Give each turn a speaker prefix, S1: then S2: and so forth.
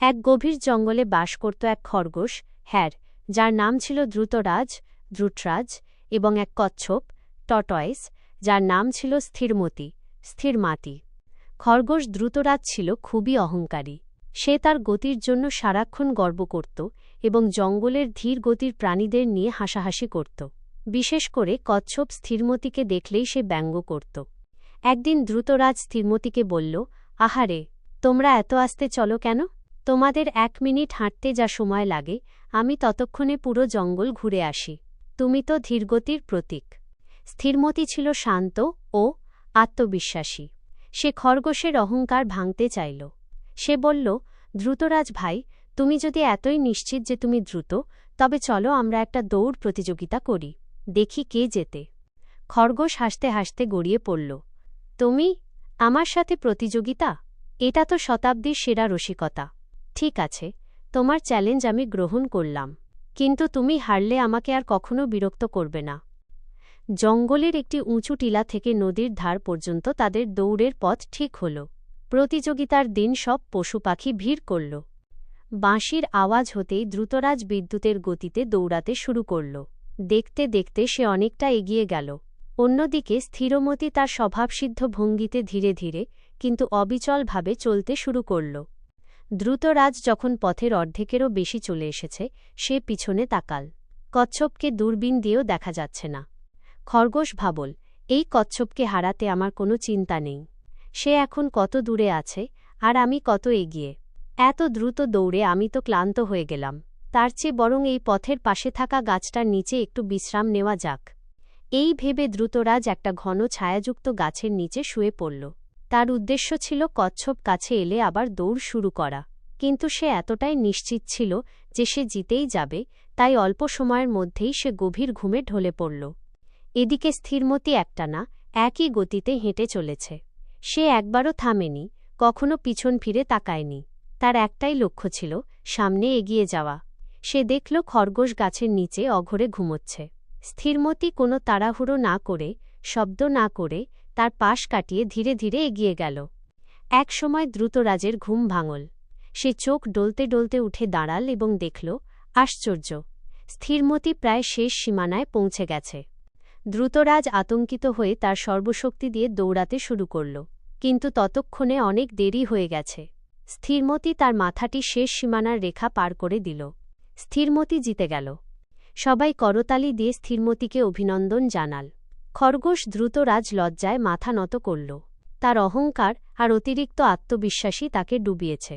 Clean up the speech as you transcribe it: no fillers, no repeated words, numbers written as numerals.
S1: এক গভীর জঙ্গলে বাস করত এক খরগোশ, যার নাম ছিল দ্রুতরাজ, এবং এক কচ্ছপ, টর্টয়েস, যার নাম ছিল স্থিরমাতি। খরগোশ দ্রুতরাজ ছিল খুবই অহংকারী। সে তার গতির জন্য সারাক্ষণ গর্ব করত এবং জঙ্গলের ধীর গতির প্রাণীদের নিয়ে হাসাহাসি করত। বিশেষ করে কচ্ছপ স্থিরমতিকে দেখলেই সে ব্যঙ্গ করত। একদিন দ্রুতরাজ স্থিরমতিকে বলল, আহারে, তোমরা এত আস্তে চলো কেন? তোমাদের 1 মিনিট হাঁটতে যা সময় লাগে, আমি ততক্ষণে পুরো জঙ্গল ঘুরে আসি। তুমি তো ধীরগতির প্রতীক। স্থিরমতি ছিল শান্ত ও আত্মবিশ্বাসী। সে খরগোশের অহংকার ভাঙতে চাইল। সে বলল, দ্রুতরাজ ভাই, তুমি যদি এতই নিশ্চিত যে তুমি দ্রুত, তবে চলো আমরা একটা দৌড় প্রতিযোগিতা করি, দেখি কে জেতে। খরগোশ হাসতে হাসতে গড়িয়ে পড়ল। তুমি আমার সাথে প্রতিযোগিতা? এটা তো শতাব্দীর সেরা রসিকতা। ঠিক আছে, তোমার চ্যালেঞ্জ আমি গ্রহণ করলাম, কিন্তু তুমি হারলে আমাকে আর কখনো বিরক্ত করবে না। জঙ্গলের একটি উঁচু টিলা থেকে নদীর ধার পর্যন্ত তাদের দৌড়ের পথ ঠিক হল। প্রতিযোগিতার দিন সব পশু পাখি ভিড় করল। বাঁশির আওয়াজ হতেই দ্রুতরাজ বিদ্যুতের গতিতে দৌড়াতে শুরু করল। দেখতে দেখতে সে অনেকটা এগিয়ে গেল। অন্যদিকে স্থিরমতি তার স্বভাবসিদ্ধ ভঙ্গিতে ধীরে ধীরে কিন্তু অবিচলভাবে চলতে শুরু করল। দ্রুতরাজ যখন পথের অর্ধেকেরও বেশি চলে এসেছে, সে পিছনে তাকাল। কচ্ছপকে দূরবীন দিয়েও দেখা যাচ্ছে না। খরগোশ ভাবল, এই কচ্ছপকে হারাতে আমার কোনো চিন্তা নেই। সে এখন কত দূরে আছে আর আমি কত এগিয়ে। এত দ্রুত দৌড়ে আমি তো ক্লান্ত হয়ে গেলাম। তার চেয়ে বরং এই পথের পাশে থাকা গাছটার নিচে একটু বিশ্রাম নেওয়া যাক। এই ভেবে দ্রুতরাজ একটা ঘন ছায়াযুক্ত গাছের নিচে শুয়ে পড়ল। তার উদ্দেশ্য ছিল কচ্ছপ কাছে এলে আবার দৌড় শুরু করা, কিন্তু সে এতটাই নিশ্চিত ছিল যে সে জিতেই যাবে, তাই অল্প সময়ের মধ্যেই সে গভীর ঘুমে ঢলে পড়ল। এদিকে স্থিরমতি একটানা একই গতিতে হেঁটে চলেছে। সে একবারও থামেনি, কখনো পিছন ফিরে তাকায়নি। তার একটাই লক্ষ্য ছিল সামনে এগিয়ে যাওয়া। সে দেখল খরগোশ গাছের নিচে অঘরে ঘুমোচ্ছে। স্থিরমতি কোনো তাড়াহুড়ো না করে, শব্দ না করে তার পাশ কাটিয়ে ধীরে ধীরে এগিয়ে গেল। এক সময় দ্রুতরাজের ঘুম ভাঙল। সে চোখ ডলতে ডলতে উঠে দাঁড়াল এবং দেখল, আশ্চর্য, স্থিরমতি প্রায় শেষ সীমানায় পৌঁছে গেছে। দ্রুতরাজ আতঙ্কিত হয়ে তার সর্বশক্তি দিয়ে দৌড়াতে শুরু করল, কিন্তু ততক্ষণে অনেক দেরি হয়ে গেছে। স্থিরমতি তার মাথাটি শেষ সীমানার রেখা পার করে দিল। স্থিরমতি জিতে গেল। সবাই করতালি দিয়ে স্থিরমতিকে অভিনন্দন জানাল। খরগোশ দ্রুতরাজ লজ্জায় মাথা নত করল। তার অহংকার আর অতিরিক্ত আত্মবিশ্বাসী তাকে ডুবিয়েছে।